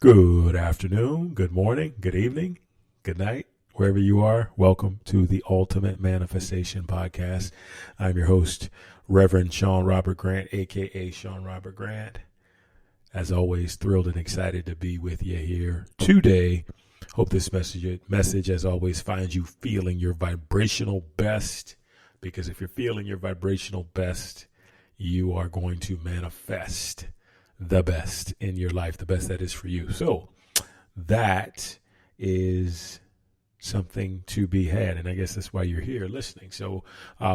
Good afternoon, good morning, good evening, good night, wherever you are. Welcome to the Ultimate Manifestation Podcast. I'm your host, Reverend Sean Robert Grant, aka Sean Robert Grant. As always, thrilled and excited to be with you here today. Hope this message, as always, finds you feeling your vibrational best. Because if you're feeling your vibrational best, you are going to manifest the best in your life, the best that is for you. So that is something to be had. And I guess that's why you're here listening. So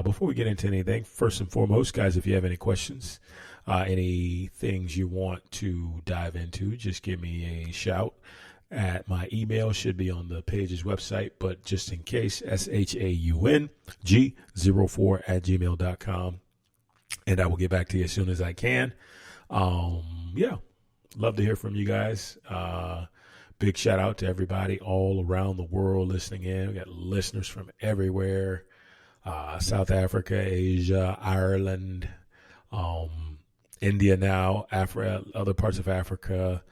before we get into anything, first and foremost, guys, if you have any questions, any things you want to dive into, just give me a shout. At my email should be on the page's website, but just in case, SHAUNG04@gmail.com. And I will get back to you as soon as I can. Love to hear from you guys. Big shout out to everybody all around the world listening in. We got listeners from everywhere. South Africa, Asia, Ireland, India now, Africa, other parts of Africa.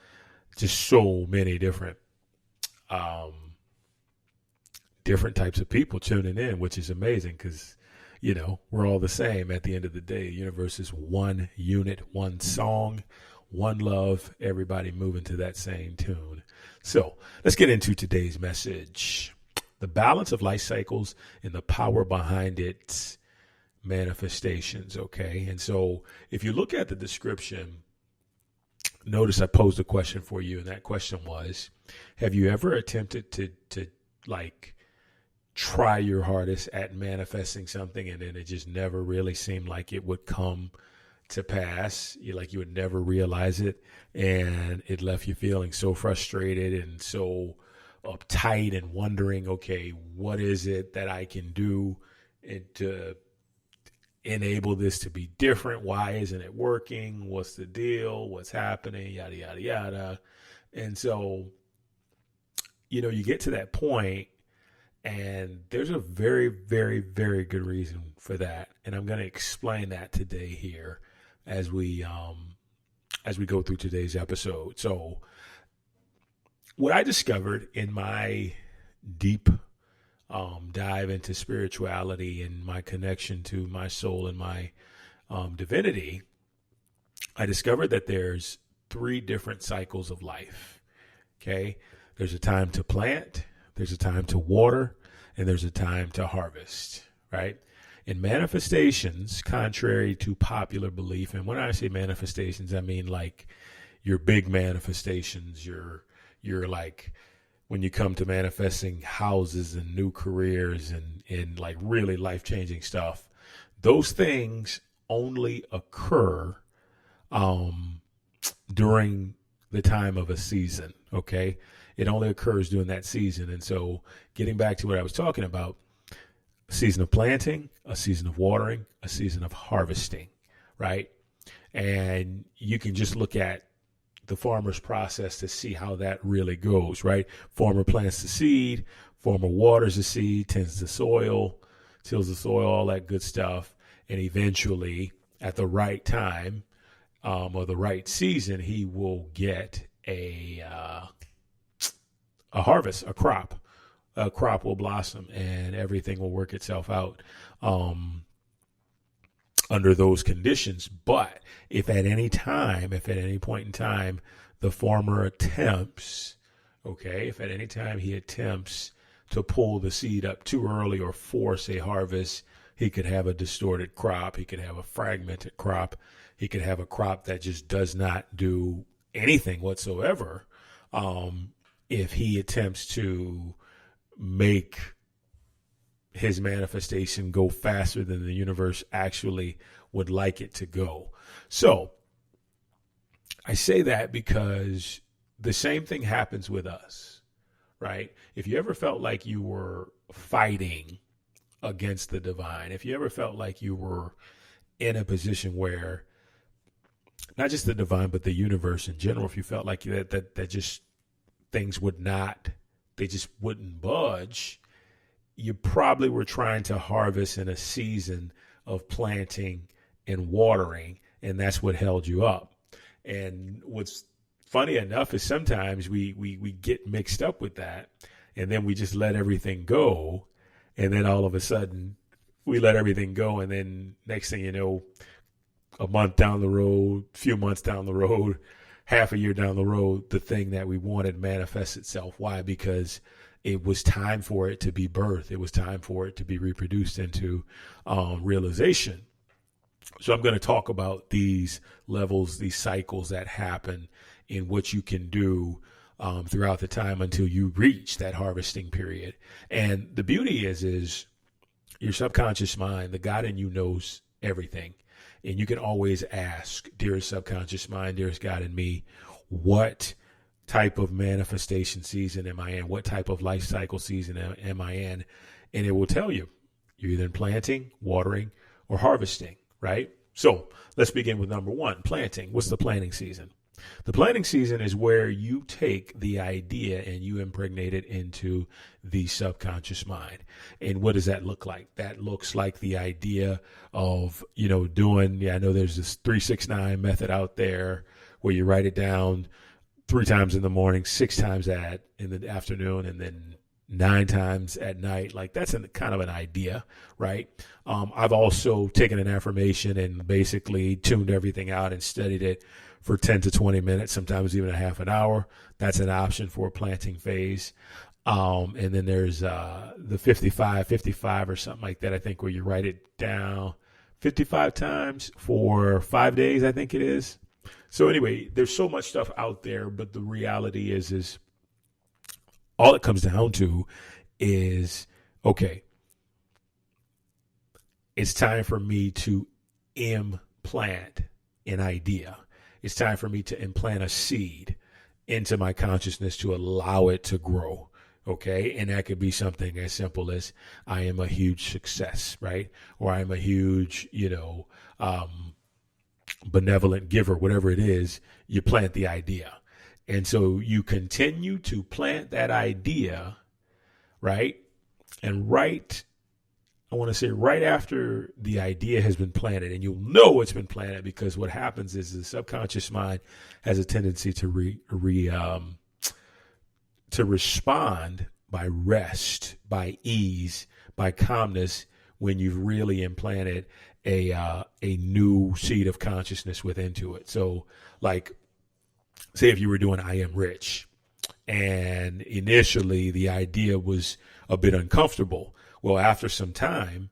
Just so many different types of people tuning in, which is amazing because, you know, we're all the same at the end of the day. The universe is one unit, one song, one love, everybody moving to that same tune. So let's get into today's message. The balance of life cycles and the power behind its manifestations, okay? And so if you look at the description, notice I posed a question for you, and that question was, have you ever attempted to try your hardest at manifesting something and then it just never really seemed like it would come to pass? You would never realize it, and it left you feeling so frustrated and so uptight and wondering, okay, what is it that I can do to enable this to be different? Why isn't it working? What's the deal? What's happening? Yada, yada, yada. And so, you get to that point, and there's a very, very, very good reason for that. And I'm going to explain that today here as we go through today's episode. So what I discovered in my deep dive into spirituality and my connection to my soul and my divinity, I discovered that there's 3 different cycles of life. Okay. There's a time to plant, there's a time to water, and there's a time to harvest, right? In manifestations, contrary to popular belief, and when I say manifestations, I mean like your big manifestations, your like when you come to manifesting houses and new careers and like really life-changing stuff, those things only occur during the time of a season, okay? It only occurs during that season. And so getting back to what I was talking about, a season of planting, a season of watering, a season of harvesting, right? And you can just look at the farmer's process to see how that really goes, right? Farmer plants the seed, farmer waters the seed, tills the soil, all that good stuff. And eventually at the right time or the right season, he will get a harvest, a crop. A crop will blossom and everything will work itself out under those conditions. But if at any point in time, the farmer attempts, if at any time he attempts to pull the seed up too early or force a harvest, he could have a distorted crop. He could have a fragmented crop. He could have a crop that just does not do anything whatsoever. If he attempts to make his manifestation go faster than the universe actually would like it to go. So I say that because the same thing happens with us, right? If you ever felt like you were fighting against the divine, if you ever felt like you were in a position where not just the divine, but the universe in general, if you felt like that just things they just wouldn't budge, you probably were trying to harvest in a season of planting and watering, and that's what held you up. And what's funny enough is sometimes we get mixed up with that, and then we just let everything go, and then all of a sudden we let everything go, and then next thing you know, a month down the road, few months down the road, half a year down the road, the thing that we wanted manifests itself. Why? Because it was time for it to be birthed. It was time for it to be reproduced into realization. So I'm going to talk about these levels, these cycles that happen in what you can do throughout the time until you reach that harvesting period. And the beauty is your subconscious mind, the God in you knows everything. And you can always ask, dearest subconscious mind, dearest God in me, what type of manifestation season am I in? What type of life cycle season am I in? And it will tell you. You're either in planting, watering, or harvesting, right? So let's begin with number one, planting. What's the planting season? The planting season is where you take the idea and you impregnate it into the subconscious mind. And what does that look like? That looks like the idea of, doing, I know there's this 3-6-9 method out there where you write it down 3 times in the morning, 6 times in the afternoon, and then 9 times at night. Like that's kind of an idea, right? I've also taken an affirmation and basically tuned everything out and studied it for 10 to 20 minutes, sometimes even a half an hour. That's an option for a planting phase. And then there's the 55 or something like that, I think, where you write it down 55 times for 5 days, I think it is. So anyway, there's so much stuff out there, but the reality is all it comes down to is, okay, it's time for me to implant an idea. It's time for me to implant a seed into my consciousness to allow it to grow. Okay. And that could be something as simple as I am a huge success, right? Or I'm a huge, benevolent giver, whatever it is, you plant the idea. And so you continue to plant that idea, right? And I want to say right after the idea has been planted, and you'll know it's been planted because what happens is the subconscious mind has a tendency to to respond by rest, by ease, by calmness when you've really implanted a new seed of consciousness within it. So, like, say if you were doing I am rich, and initially the idea was a bit uncomfortable. Well, after some time,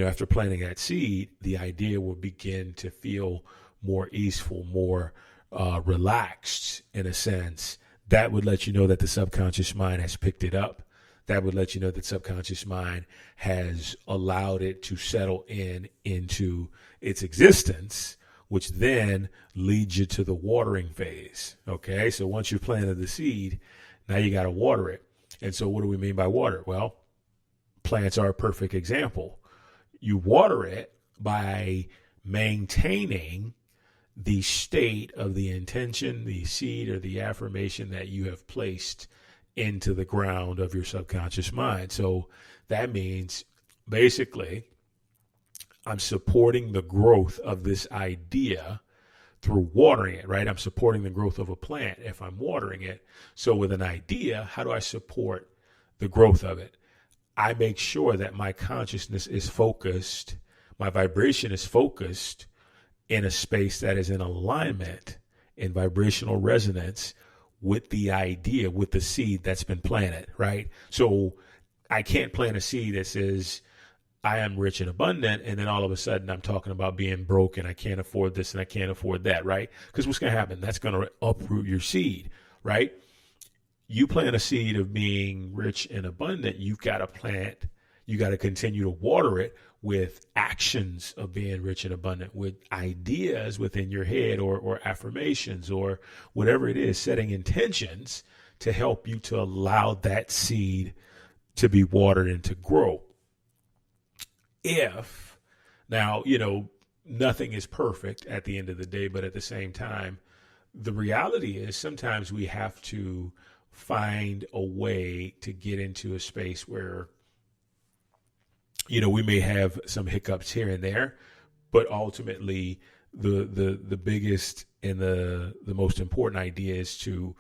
after planting that seed, the idea will begin to feel more easeful, more relaxed in a sense. That would let you know that the subconscious mind has picked it up. That would let you know that subconscious mind has allowed it to settle into its existence, which then leads you to the watering phase. Okay, so once you've planted the seed, now you got to water it. And so what do we mean by water? Well, plants are a perfect example. You water it by maintaining the state of the intention, the seed, or the affirmation that you have placed into the ground of your subconscious mind. So that means basically I'm supporting the growth of this idea through watering it, right? I'm supporting the growth of a plant if I'm watering it. So with an idea, how do I support the growth of it? I make sure that my consciousness is focused, my vibration is focused in a space that is in alignment, in vibrational resonance with the idea, with the seed that's been planted, right? So I can't plant a seed that says, I am rich and abundant, and then all of a sudden I'm talking about being broke and I can't afford this and I can't afford that, right? Because what's going to happen? That's going to uproot your seed, right? You plant a seed of being rich and abundant, you've got to continue to water it with actions of being rich and abundant, with ideas within your head or affirmations or whatever it is, setting intentions to help you to allow that seed to be watered and to grow. If now, nothing is perfect at the end of the day, but at the same time, the reality is sometimes we have to find a way to get into a space where, we may have some hiccups here and there, but ultimately the biggest and the most important idea is to,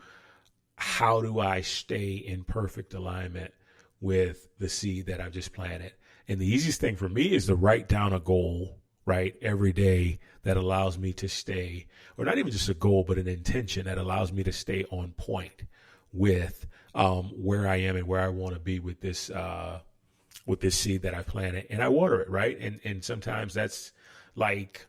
how do I stay in perfect alignment with the seed that I've just planted? And the easiest thing for me is to write down a goal, right, every day that allows me to stay, or not even just a goal, but an intention that allows me to stay on point with where I am and where I want to be with this seed that I planted, and I water it, right? And sometimes that's like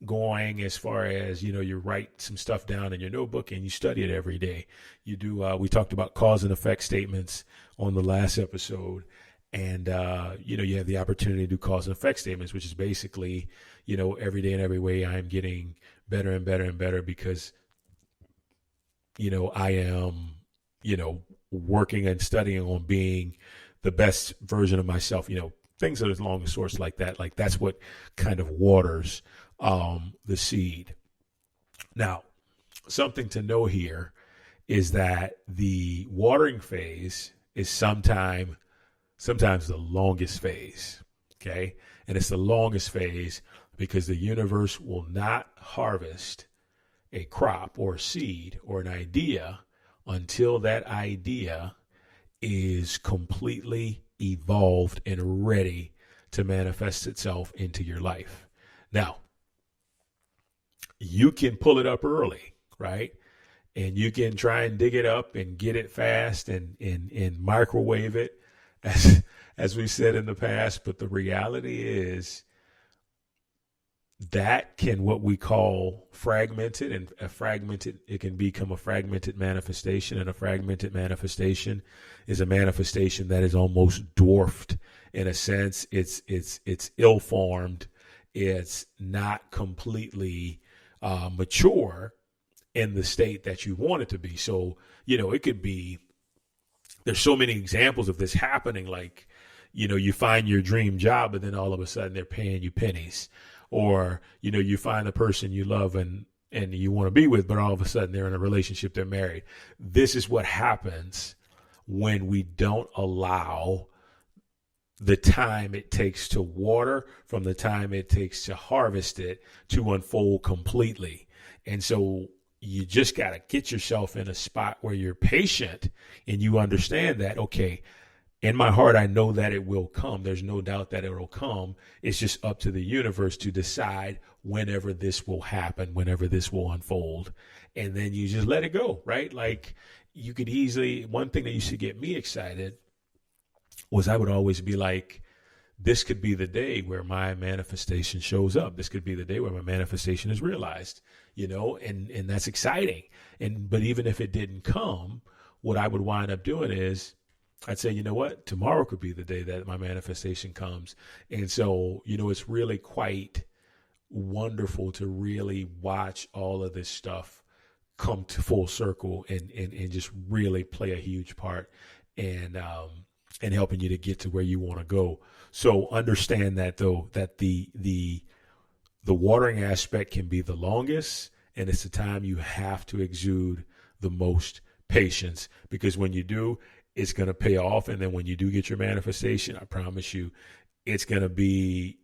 going as far as, you write some stuff down in your notebook and you study it every day. You do, we talked about cause and effect statements on the last episode. And, you have the opportunity to do cause and effect statements, which is basically, every day and every way I'm getting better and better and better because, I am, working and studying on being the best version of myself, things that are along the source like that. Like that's what kind of waters the seed. Now, something to know here is that the watering phase is sometimes the longest phase, okay? And it's the longest phase because the universe will not harvest a crop or a seed or an idea until that idea is completely evolved and ready to manifest itself into your life. Now, you can pull it up early, right? And you can try and dig it up and get it fast and microwave it, as we said in the past. But the reality is that can, what we call fragmented, and it can become a fragmented manifestation. And a fragmented manifestation is a manifestation that is almost dwarfed in a sense. It's ill-formed. It's not completely mature in the state that you want it to be. So, it could be, there's so many examples of this happening. Like, you find your dream job, but then all of a sudden they're paying you pennies. Or, you find the person you love and you want to be with, but all of a sudden they're in a relationship, they're married. This is what happens when we don't allow the time it takes to water from the time it takes to harvest it to unfold completely. And so you just got to get yourself in a spot where you're patient and you understand that, okay, in my heart, I know that it will come. There's no doubt that it will come. It's just up to the universe to decide whenever this will happen, whenever this will unfold. And then you just let it go, right? Like you could easily, one thing that used to get me excited was I would always be like, this could be the day where my manifestation shows up. This could be the day where my manifestation is realized, and that's exciting. But even if it didn't come, what I would wind up doing is I'd say, you know what, tomorrow could be the day that my manifestation comes. And so, it's really quite wonderful to really watch all of this stuff come to full circle and just really play a huge part and helping you to get to where you want to go. So understand that though, that the watering aspect can be the longest, and it's the time you have to exude the most patience, because when you do, it's going to pay off. And then when you do get your manifestation, I promise you, it's going to be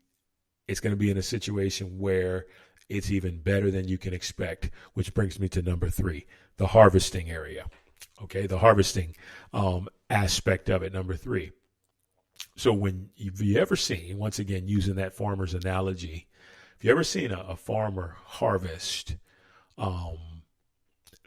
in a situation where it's even better than you can expect, which brings me to number 3, the harvesting area. Okay. The harvesting, aspect of it. Number 3. So have you ever seen, once again, using that farmer's analogy, have you ever seen a farmer harvest,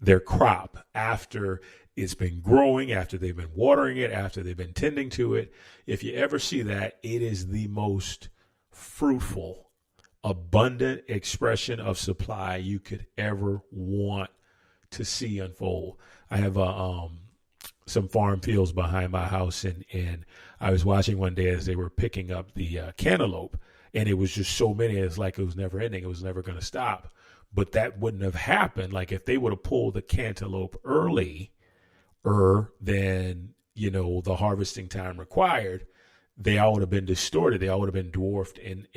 their crop after it's been growing, after they've been watering it, after they've been tending to it? If you ever see that, it is the most fruitful, abundant expression of supply you could ever want to see unfold. I have some farm fields behind my house, and I was watching one day as they were picking up the cantaloupe, and it was just so many. It's like it was never ending. It was never going to stop. But that wouldn't have happened. Like if they would have pulled the cantaloupe earlier than, the harvesting time required, they all would have been distorted. They all would have been dwarfed and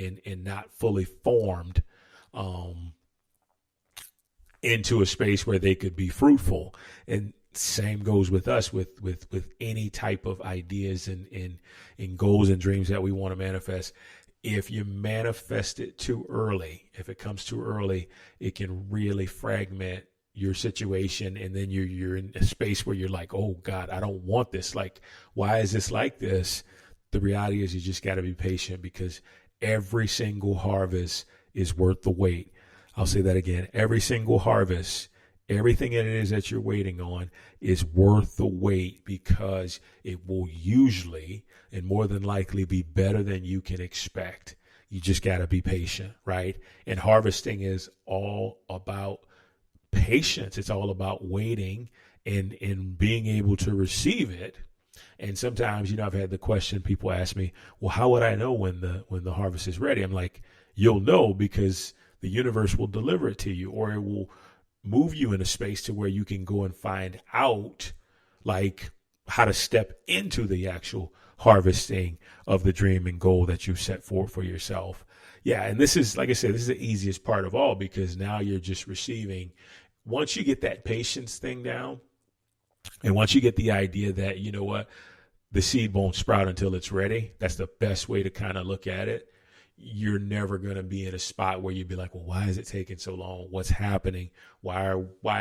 not fully formed into a space where they could be fruitful. And same goes with us with any type of ideas and goals and dreams that we want to manifest. if you manifest it too early, if it comes too early, it can really fragment your situation, and then you're in a space where you're like, oh God, I don't want this. Like, why is this like this? The reality is you just got to be patient, because every single harvest is worth the wait. I'll say that again. Every single harvest, everything it is that you're waiting on is worth the wait, because it will usually and more than likely be better than you can expect. You just got to be patient, right? And harvesting is all about patience. It's all about waiting and being able to receive it. And sometimes, I've had the question, people ask me, well, how would I know when the harvest is ready? I'm like, you'll know, because the universe will deliver it to you, or it will move you in a space to where you can go and find out, like, how to step into the actual harvesting of the dream and goal that you set forth for yourself. Yeah. And this is, like I said, this is the easiest part of all, because now you're just receiving. Once you get that patience thing down, and once you get the idea that, you know what, the seed won't sprout until it's ready, that's the best way to kind of look at it. You're never going to be in a spot where you'd be like, well, why is it taking so long? What's happening? Why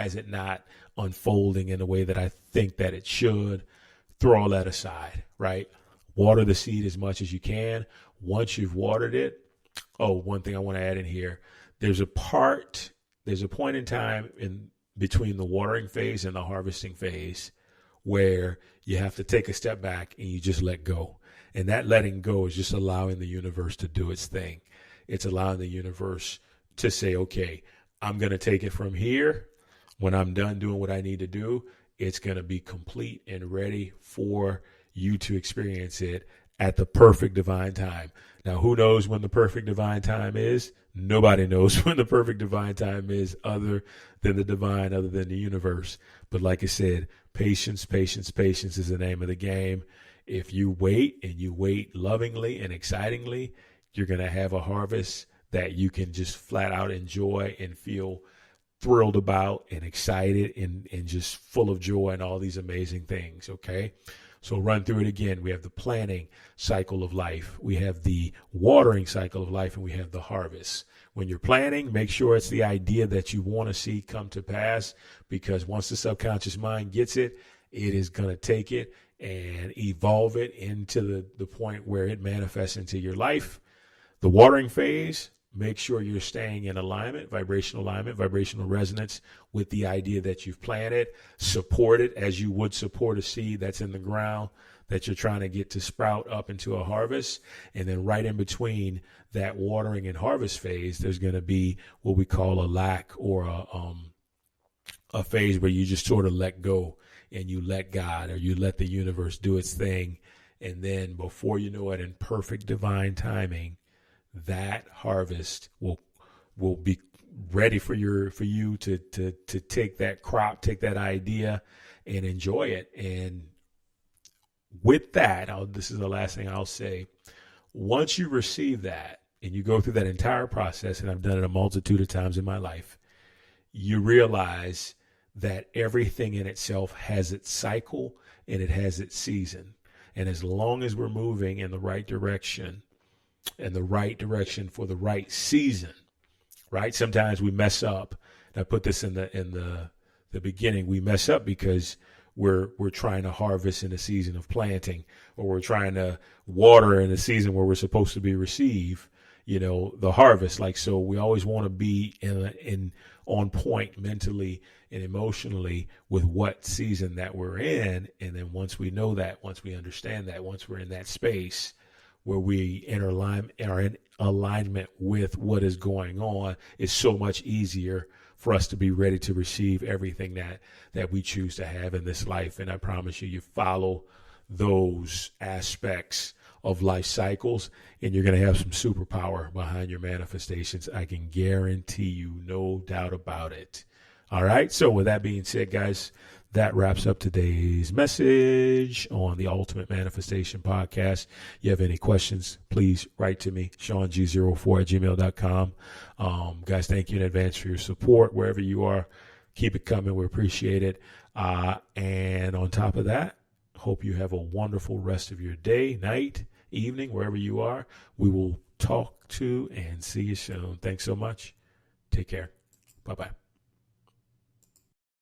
is it not unfolding in the way that I think that it should? Throw all that aside, right? Water the seed as much as you can. Once you've watered it, one thing I want to add in here, there's a point in time in between the watering phase and the harvesting phase where you have to take a step back and you just let go. And that letting go is just allowing the universe to do its thing. It's allowing the universe to say, okay, I'm going to take it from here. When I'm done doing what I need to do, it's going to be complete and ready for you to experience it at the perfect divine time. Now, who knows when the perfect divine time is? Nobody knows when the perfect divine time is, other than the divine, other than the universe. But like I said, patience, patience, patience is the name of the game. If you wait, and you wait lovingly and excitingly, you're going to have a harvest that you can just flat out enjoy and feel thrilled about and excited and just full of joy and all these amazing things. Okay. So run through it again. We have the planting cycle of life. We have the watering cycle of life, and we have the harvest. When you're planning, make sure it's the idea that you want to see come to pass, because once the subconscious mind gets it, it is going to take it and evolve it into the point where it manifests into your life. The watering phase, make sure you're staying in alignment, vibrational resonance with the idea that you've planted. Support it as you would support a seed that's in the ground that you're trying to get to sprout up into a harvest. And then right in between that watering and harvest phase, there's going to be what we call a lack, or a phase where you just sort of let go and you let God, or you let the universe do its thing. And then before you know it, in perfect divine timing, that harvest will be ready for you to take that crop, take that idea, and enjoy it. And with that, this is the last thing I'll say. Once you receive that and you go through that entire process, and I've done it a multitude of times in my life, you realize that everything in itself has its cycle and it has its season. And as long as we're moving in the right direction, and the right direction for the right season, right? Sometimes we mess up. And I put this in the beginning. We mess up because we're trying to harvest in the season of planting, or we're trying to water in the season where we're supposed to be receive, the harvest. Like, so we always want to be in on point mentally and emotionally with what season that we're in. And then once we know that, once we understand that, once we're in that space where we are in alignment with what is going on, it's so much easier for us to be ready to receive everything that we choose to have in this life. And I promise you follow those aspects of life cycles, and you're going to have some superpower behind your manifestations. I can guarantee you, no doubt about it. All right. So with that being said, guys, that wraps up today's message on the Ultimate Manifestation Podcast. You have any questions, please write to me, SeanG04@gmail.com. Guys, thank you in advance for your support wherever you are. Keep it coming. We appreciate it. And on top of that, hope you have a wonderful rest of your day, night, evening, wherever you are. We will talk to and see you soon. Thanks so much. Take care. Bye-bye.